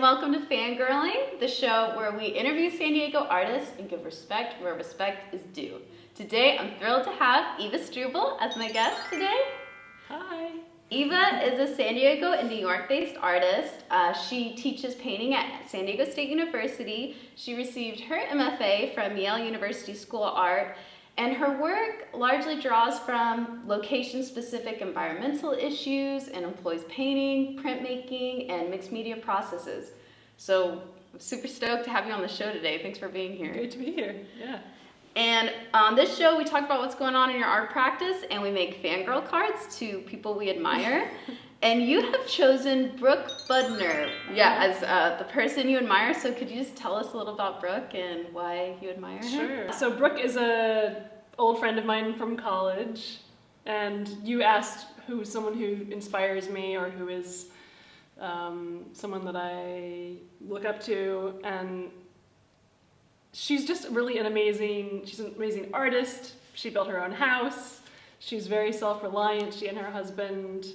welcome to Fangirling, the show where we interview San Diego artists and give respect where respect is due. Today, I'm thrilled to have Eva Struble as my guest today. Hi. Eva is a San Diego and New York-based artist. She teaches painting at San Diego State University. She received her MFA from Yale University School of Art, and her work largely draws from location-specific environmental issues and employs painting, printmaking, and mixed media processes. So I'm super stoked to have you on the show today. Thanks for being here. Great to be here, yeah. And on this show, we talk about what's going on in your art practice, and we make fangirl cards to people we admire. And you have chosen Brooke Budner, as the person you admire. So could you just tell us a little about Brooke and why you admire her? Sure. So Brooke is an old friend of mine from college, and you asked who's someone who inspires me or who is someone that I look up to, and she's just really she's an amazing artist. She built her own house. She's very self-reliant. She and her husband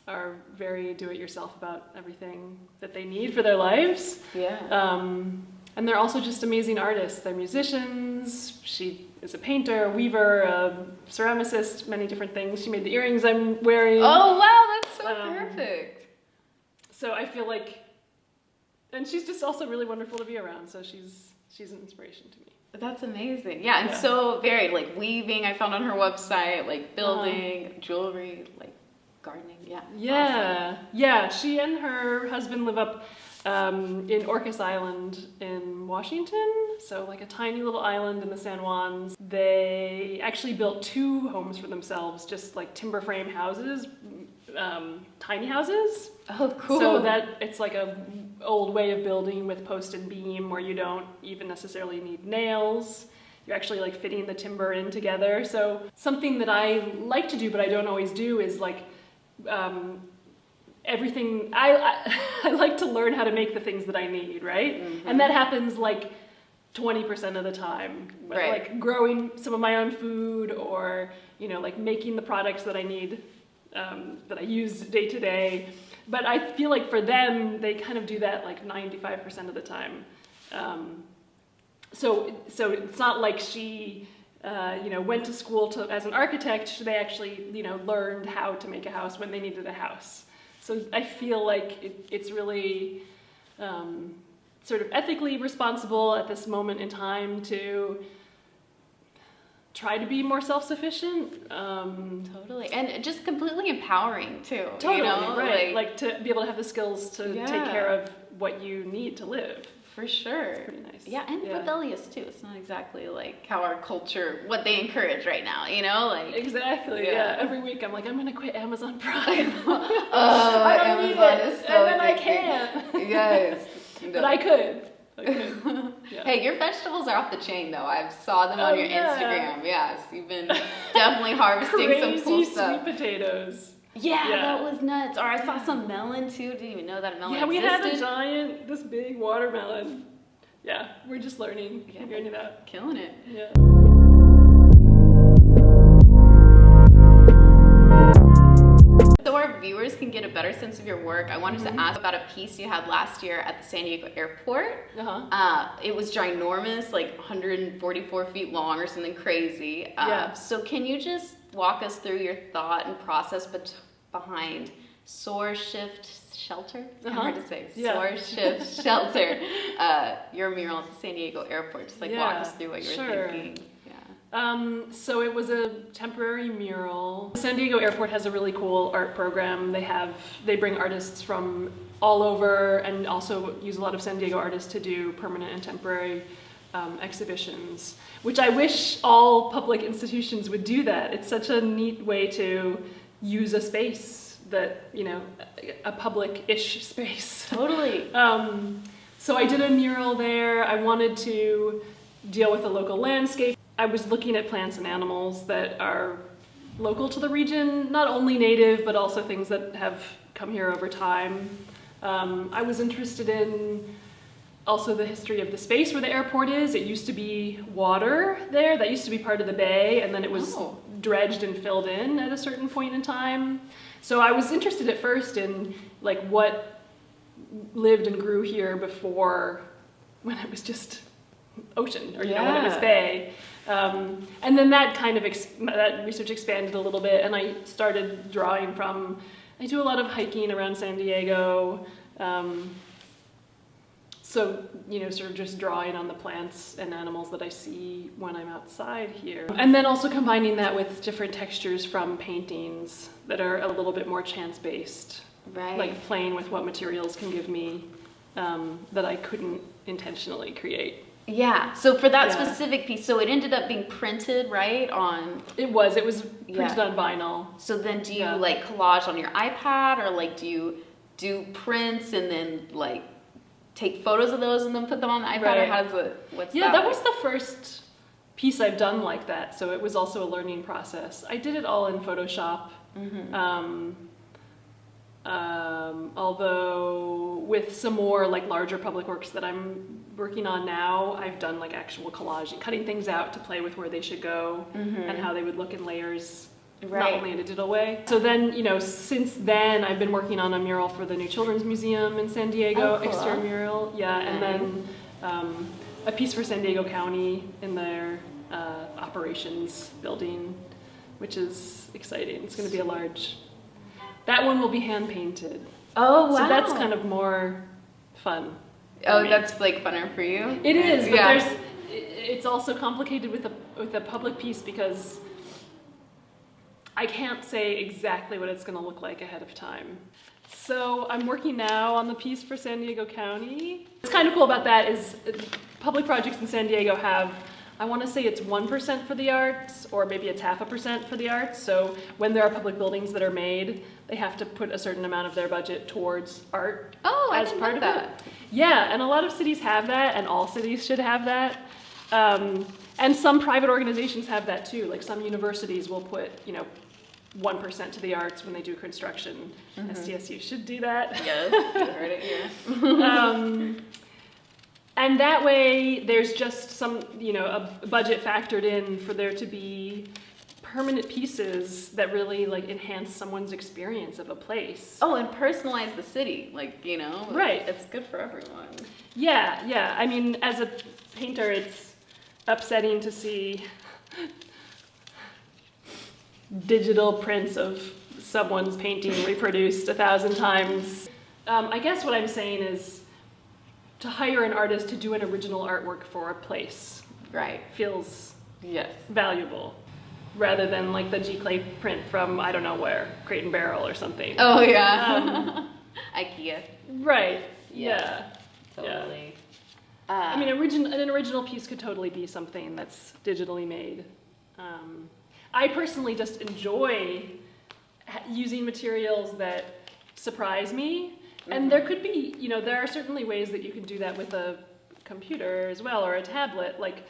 are very do-it-yourself about everything that they need for their lives. Yeah. And they're also just amazing artists. They're musicians. She is a painter, a weaver, a ceramicist, many different things. She made the earrings I'm wearing. Oh, wow, that's so perfect. So I feel like, and she's just also really wonderful to be around. So she's an inspiration to me. That's amazing. Yeah, and so varied, like weaving, I found on her website, like building, jewelry, like gardening. Yeah. Yeah. Awesome. Yeah. She and her husband live up in Orcas Island in Washington. So like a tiny little island in the San Juans. They actually built 2 homes for themselves, just like timber frame houses, tiny houses. Oh, cool. So that it's like a old way of building with post and beam where you don't even necessarily need nails. You're actually like fitting the timber in together. So something that I like to do, but I don't always do, is like everything. I like to learn how to make the things that I need, right? Mm-hmm. And that happens like 20% of the time. Right. Like growing some of my own food, or like making the products that I need, that I use day to day. But I feel like for them, they kind of do that like 95% of the time. So it's not like she, went to school as an architect. They actually, learned how to make a house when they needed a house. So I feel like it's really sort of ethically responsible at this moment in time to try to be more self-sufficient. Totally, and just completely empowering too. Totally, right? Like to be able to have the skills to take care of what you need to live. For sure. It's pretty nice. Yeah, and rebellious too. It's not exactly like how our culture, what they encourage right now, like. Exactly, yeah. Every week I'm like, I'm gonna quit Amazon Prime. I don't need it, and then I can't. Yes. But I could. Yeah. Hey, your vegetables are off the chain though. I saw them on your Instagram. Yes, you've been definitely harvesting some cool stuff. Sweet potatoes. Yeah, that was nuts. Or I saw some melon too. Didn't even know that a melon existed. Yeah, we had this big watermelon. Yeah, we're just learning, figuring it out. Killing it. Yeah. So our viewers can get a better sense of your work, I wanted to ask about a piece you had last year at the San Diego airport. It was ginormous, like 144 feet long or something crazy. So can you just walk us through your thought and process behind Soar Shift Shelter? Hard to say. Soar Shift Shelter. Your mural at the San Diego airport. Just walk us through what you were thinking. So it was a temporary mural. San Diego Airport has a really cool art program. They bring artists from all over, and also use a lot of San Diego artists to do permanent and temporary exhibitions, which I wish all public institutions would do that. It's such a neat way to use a space that, a public-ish space. Totally. So I did a mural there. I wanted to deal with the local landscape. I was looking at plants and animals that are local to the region, not only native, but also things that have come here over time. I was interested in also the history of the space where the airport is. It used to be water there. That used to be part of the bay, and then it was dredged and filled in at a certain point in time. So I was interested at first in like what lived and grew here before, when it was just ocean, or when it was bay. And then that kind of that research expanded a little bit, and I started drawing from. I do a lot of hiking around San Diego, so sort of just drawing on the plants and animals that I see when I'm outside here, and then also combining that with different textures from paintings that are a little bit more chance-based, right? Like playing with what materials can give me that I couldn't intentionally create. Yeah, so for that specific piece, so it ended up being printed, right, on... It was printed on vinyl. So then do you like collage on your iPad, or like do you do prints and then like take photos of those and then put them on the iPad, right. or how does it, what's that? That was the first piece I've done like that, so it was also a learning process. I did it all in Photoshop. Mm-hmm. Although with some more like larger public works that I'm working on now, I've done like actual collaging, cutting things out to play with where they should go and how they would look in layers, not only in a digital way. So then, since then I've been working on a mural for the new Children's Museum in San Diego, exterior mural, and then a piece for San Diego County in their operations building, which is exciting. It's going to be a large... That one will be hand painted. Oh, wow. So that's kind of more fun. Oh, that's like funner for you? It is, but it's also complicated with a public piece because I can't say exactly what it's going to look like ahead of time. So I'm working now on the piece for San Diego County. What's kind of cool about that is public projects in San Diego have, I want to say it's 1% for the arts, or maybe it's 0.5% for the arts. So when there are public buildings that are made, they have to put a certain amount of their budget towards art as part of it. Yeah, and a lot of cities have that, and all cities should have that. And some private organizations have that too. Like some universities will put, 1% to the arts when they do construction. SDSU should do that. Yes, you heard it here. And that way, there's just some, a budget factored in for there to be permanent pieces that really like enhance someone's experience of a place. Oh, and personalize the city, Right. It's good for everyone. Yeah. I mean, as a painter, it's upsetting to see digital prints of someone's painting reproduced 1,000 times. I guess what I'm saying is to hire an artist to do an original artwork for a place. Right. Feels valuable. Rather than like the G-Clay print from, I don't know where, Crate and Barrel or something. Oh, yeah. IKEA. Right. Yeah. Totally. I mean, an original piece could totally be something that's digitally made. I personally just enjoy using materials that surprise me. And there could be, there are certainly ways that you can do that with a computer as well, or a tablet. Like,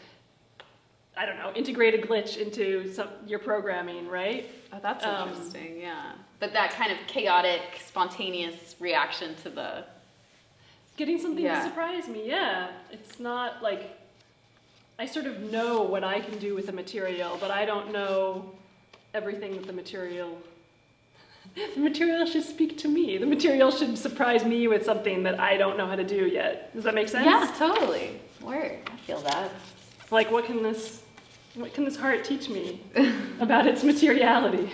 I don't know, integrate a glitch into your programming, right? Oh, that's interesting, yeah. But that kind of chaotic, spontaneous reaction to the... Getting something to surprise me, yeah. It's not like... I sort of know what I can do with a material, but I don't know everything that the material... The material should speak to me. The material should surprise me with something that I don't know how to do yet. Does that make sense? Yeah, totally. Word. I feel that. Like, what can this heart teach me about its materiality?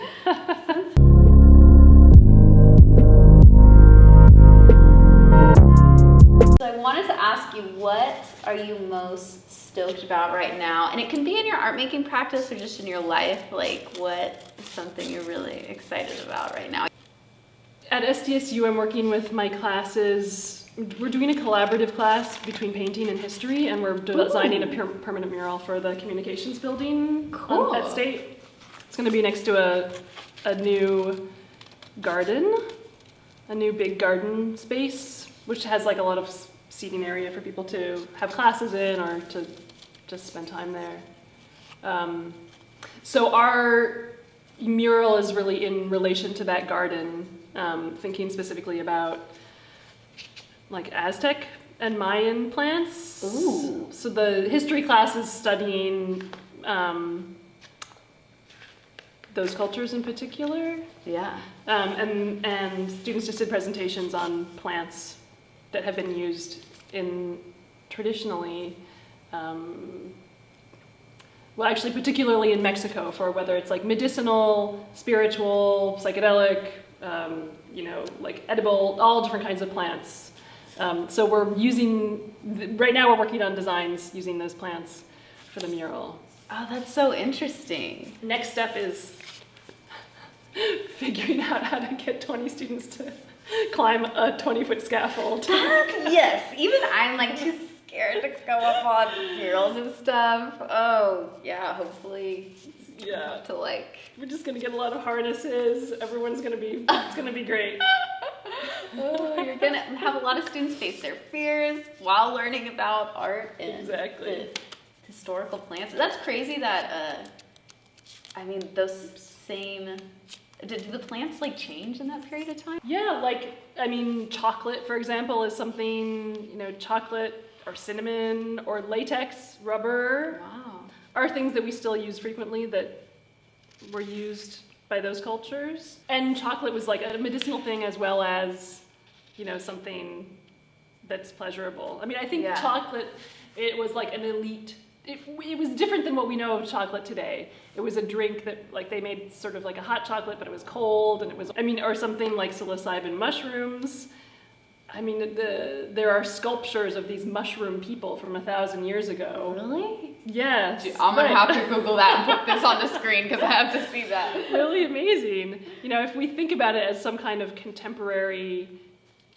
So I wanted to ask you, what are you most stoked about right now? And it can be in your art making practice or just in your life. Like, what is something you're really excited about right now? At SDSU, I'm working with my classes. We're doing a collaborative class between painting and history, and we're designing a permanent mural for the communications building at State. It's going to be next to a new garden, a new big garden space, which has like a lot of seating area for people to have classes in or to just spend time there. So our mural is really in relation to that garden, thinking specifically about like Aztec and Mayan plants. Ooh. So the history class is studying those cultures in particular. Yeah. And students just did presentations on plants that have been used in traditionally, well, actually, particularly in Mexico, for whether it's like medicinal, spiritual, psychedelic, like edible, all different kinds of plants. So we're using, right now we're working on designs using those plants for the mural. Oh, that's so interesting. Next step is figuring out how to get 20 students to climb a 20-foot scaffold. Yes, even I'm like too scared to go up on murals and stuff. Oh, yeah, hopefully. Yeah. To like. We're just gonna get a lot of harnesses. Everyone's gonna be, it's gonna be great. Oh, you're gonna have a lot of students face their fears while learning about art and exactly. The historical plants. That's crazy that, those same, do the plants like change in that period of time? Yeah, chocolate, for example, is something, chocolate or cinnamon or latex, rubber. Wow. Are things that we still use frequently that were used by those cultures. And chocolate was like a medicinal thing as well as, something that's pleasurable. I think chocolate, it was like an elite, it was different than what we know of chocolate today. It was a drink that like they made sort of like a hot chocolate, but it was cold, and it was, or something like psilocybin mushrooms. There are sculptures of these mushroom people from 1,000 years ago. Really? Yes. Dude, I'm gonna have to Google that and put this on the screen because I have to see that. Really amazing. If we think about it as some kind of contemporary,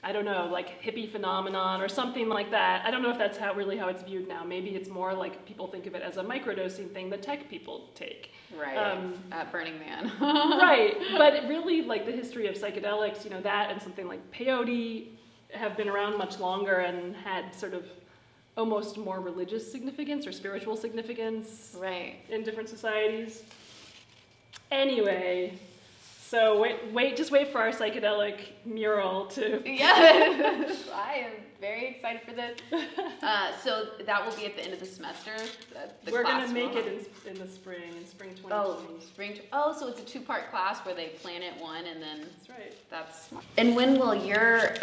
like hippie phenomenon or something like that. I don't know if that's how it's viewed now. Maybe it's more like people think of it as a microdosing thing that tech people take. Right. At Burning Man. Right. But really, like the history of psychedelics, that and something like peyote have been around much longer and had sort of almost more religious significance or spiritual significance. Right. In different societies. Anyway, so just wait for our psychedelic mural to... Yes, I am very excited for this. So that will be at the end of the semester? We're going to make it in the spring, in spring 2020. So it's a 2-part class where they plan it one and then... That's right. That's smart. And when will your,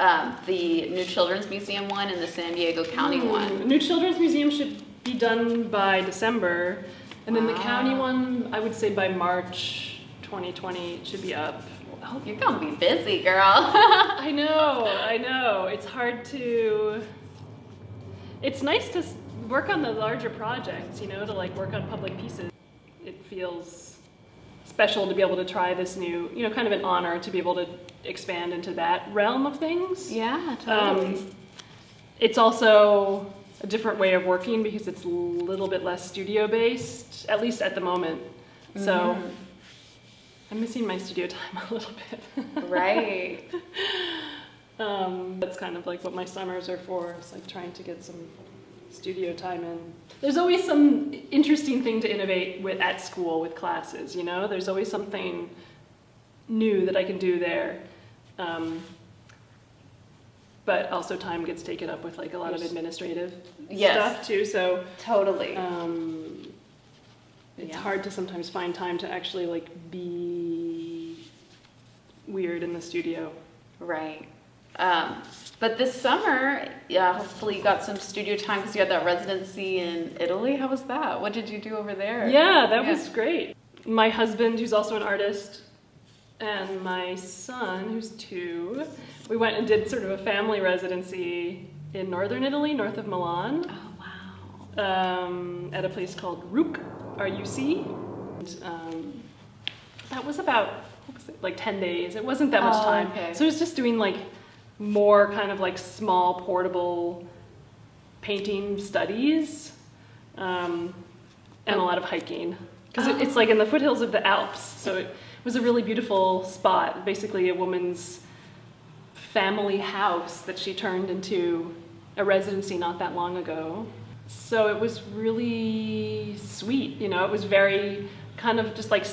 the New Children's Museum one and the San Diego County one? New Children's Museum should be done by December. And then the county one, I would say by March 2020, it should be up. Oh, you're gonna be busy, girl. I know. It's hard to... It's nice to work on the larger projects, to like work on public pieces. It feels special to be able to try this new, kind of an honor to be able to expand into that realm of things. Yeah, totally. It's also a different way of working because it's a little bit less studio-based, at least at the moment. Mm-hmm. So I'm missing my studio time a little bit. Right. That's kind of like what my summers are for. It's like trying to get some studio time in. There's always some interesting thing to innovate with at school with classes, There's always something new that I can do there. But also time gets taken up with like a lot of administrative stuff too, so... Totally. It's hard to sometimes find time to actually like be weird in the studio. Right. But this summer, hopefully you got some studio time because you had that residency in Italy. How was that? What did you do over there? Yeah, that was great. My husband, who's also an artist, and my son, who's 2, we went and did sort of a family residency in northern Italy, north of Milan. Oh, wow. At a place called RUC, R-U-C. That was about, like 10 days. It wasn't that much time. Okay. So it was just doing like more kind of like small portable painting studies and a lot of hiking. Because it's like in the foothills of the Alps. So it was a really beautiful spot. Basically a woman's family house that she turned into a residency not that long ago. So it was really sweet, it was very kind of just like,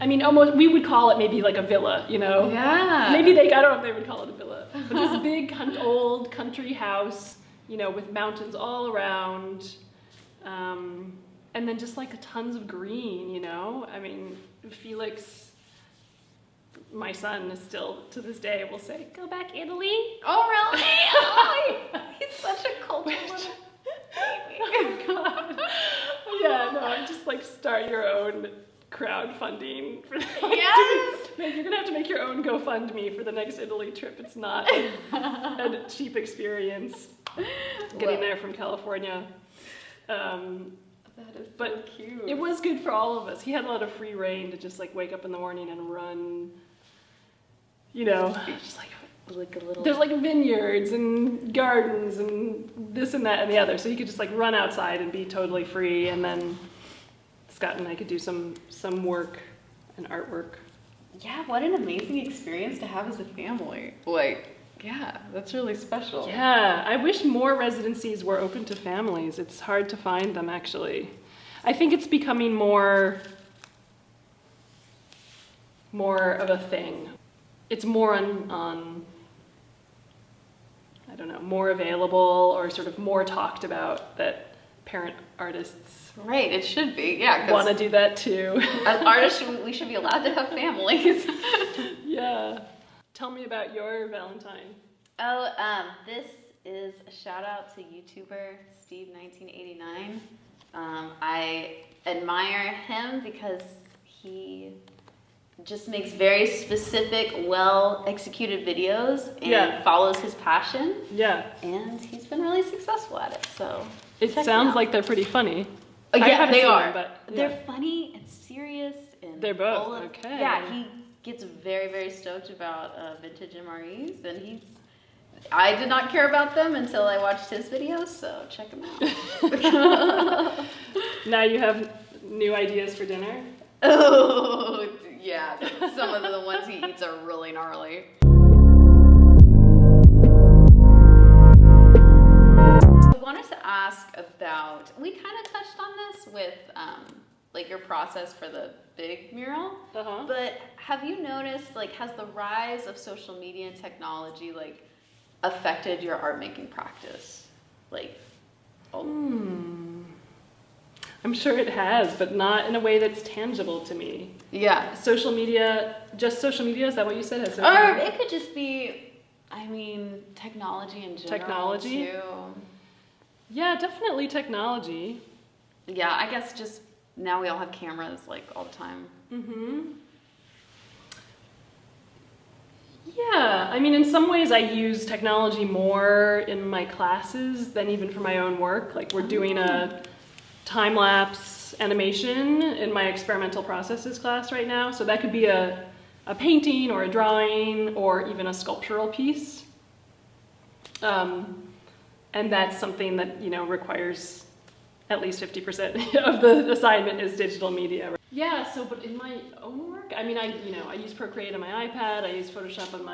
almost, we would call it maybe like a villa, Yeah. Maybe I don't know if they would call it a villa, but this big old country house, with mountains all around, and then just like tons of green, Felix my son is still, to this day, will say, "Go back Italy." Oh, really? Oh, he's such a cultured little baby. Oh, God. Yeah, no, I just like start your own crowdfunding for that. Yes! You're gonna have to make your own GoFundMe for the next Italy trip. It's not a cheap experience getting there from California. That is so cute. It was good for all of us. He had a lot of free reign to just like wake up in the morning and run. You know, Just like a little. there's like vineyards and gardens and this and that and the other. So he could just like run outside and be totally free. And then Scott and I could do some work and artwork. Yeah, what an amazing experience to have as a family. Like, yeah, that's really special. Yeah, I wish more residencies were open to families. It's hard to find them, actually. I think it's becoming more of a thing. It's more on I don't know, more available or sort of more talked about that parent artists Right, it should be, yeah. want to do that too. As artists, we should be allowed to have families. Yeah. Tell me about your Valentine. Oh, this is a shout out to YouTuber Steve1989. I admire him because he just makes very specific, well executed videos and follows his passion. Yeah. And he's been really successful at it. So It sounds like they're pretty funny. Oh, I yeah, haven't they seen are. them, but They're funny and serious and They're both, full of- okay. Yeah, he gets very, very stoked about vintage MREs, and I did not care about them until I watched his videos, so check them out. Now you have new ideas for dinner? Oh, yeah, some of the ones he eats are really gnarly. I wanted to ask about, we kind of touched on this with like your process for the big mural, but have you noticed, like, has the rise of social media and technology like affected your art making practice? Like, I'm sure it has, but not in a way that's tangible to me. Yeah. Social media, just social media, is that what you said? Or it could just be, I mean, technology in general. Technology? Too. Yeah, definitely technology. Yeah, I guess just now we all have cameras like all the time. Yeah, I mean, in some ways I use technology more in my classes than even for my own work. Like we're doing a time-lapse animation in my experimental processes class right now. So that could be a painting or a drawing or even a sculptural piece. And that's something that, you know, requires at least 50% of the assignment is digital media. Yeah, so, but in my own work, I mean, I use Procreate on my iPad, I use Photoshop on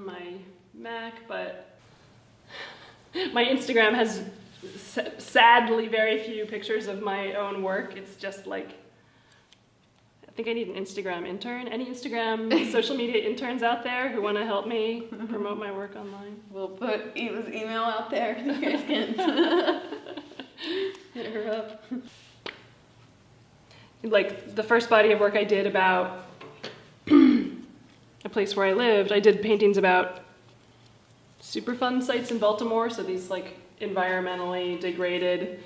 my Mac, but my Instagram has sadly very few pictures of my own work. It's just like, I think I need an Instagram intern. Any Instagram social media interns out there who want to help me promote my work online? We'll put Eva's email out there. You guys can hit her up. Like the first body of work I did about a place where I lived, I did paintings about Superfund sites in Baltimore. So these like environmentally degraded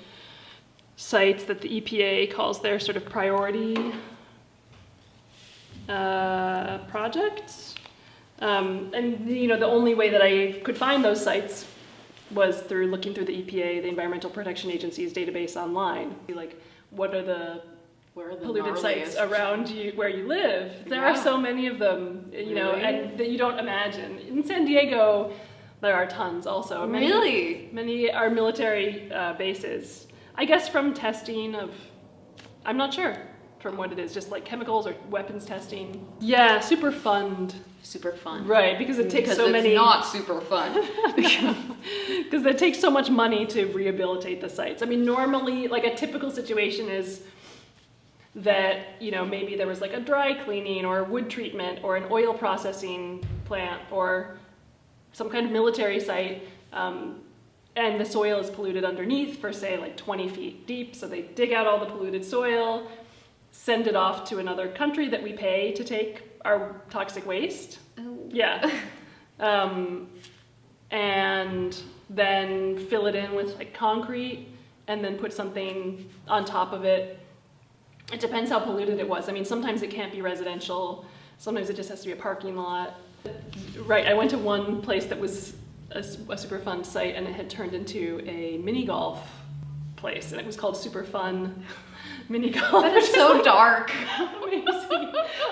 sites that the EPA calls their sort of priority projects. And you know, the only way that I could find those sites was through looking through the EPA, the Environmental Protection Agency's database online. Like, what are the polluted sites around you where you live? There are so many of them, you know, and that you don't imagine. In San Diego, there are tons also. Many are military bases. I guess from testing of, I'm not sure from what it is, just like chemicals or weapons testing. Yeah, Superfund. Superfund. Right, because it takes so many. It's not super fun. Because it takes so much money to rehabilitate the sites. I mean, normally, like a typical situation is that, you know, maybe there was like a dry cleaning or wood treatment or an oil processing plant or some kind of military site, and the soil is polluted underneath for say like 20 feet deep. So they dig out all the polluted soil, send it off to another country that we pay to take our toxic waste. Oh. Yeah. And then fill it in with like concrete and then put something on top of it. It depends how polluted it was. I mean, sometimes it can't be residential. Sometimes it just has to be a parking lot. Right, I went to one place that was a Superfund site and it had turned into a mini golf place and it was called Superfund Mini Golf. That is so dark. Amazing.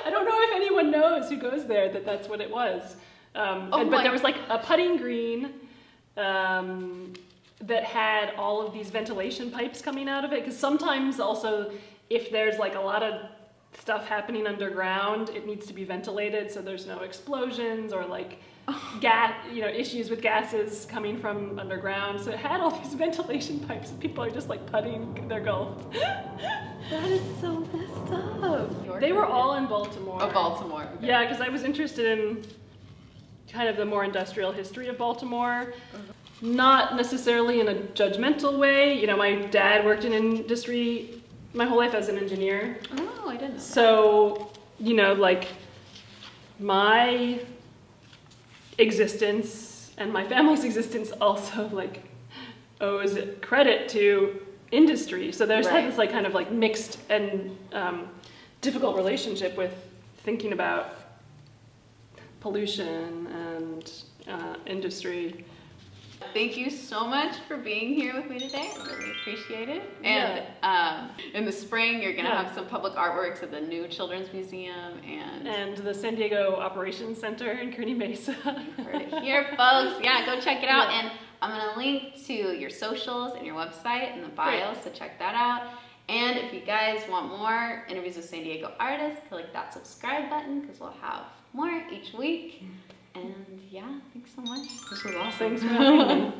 I don't know if anyone knows who goes there that that's what it was. But there was like a putting green that had all of these ventilation pipes coming out of it. Because sometimes also if there's like a lot of stuff happening underground, it needs to be ventilated so there's no explosions or like gas, issues with gases coming from underground. So it had all these ventilation pipes and people are just like putting their golf. That is so messed up. They were all in Baltimore. Oh, Baltimore. Okay. Yeah, because I was interested in kind of the more industrial history of Baltimore. Not necessarily in a judgmental way. My dad worked in industry my whole life as an engineer. Oh, I didn't know. So, like my existence and my family's existence also like owes credit to industry. So there's Right. this like kind of like mixed and difficult relationship with thinking about pollution and industry. Thank you so much for being here with me today. I really appreciate it. And in the spring, you're going to have some public artworks at the new Children's Museum and the San Diego Operations Center in Kearney Mesa. Heard it here, folks. Yeah, go check it out. And I'm going to link to your socials and your website in the bio, so check that out. And if you guys want more interviews with San Diego artists, click that subscribe button because we'll have more each week. And yeah, thanks so much. This was awesome. Thanks for having me.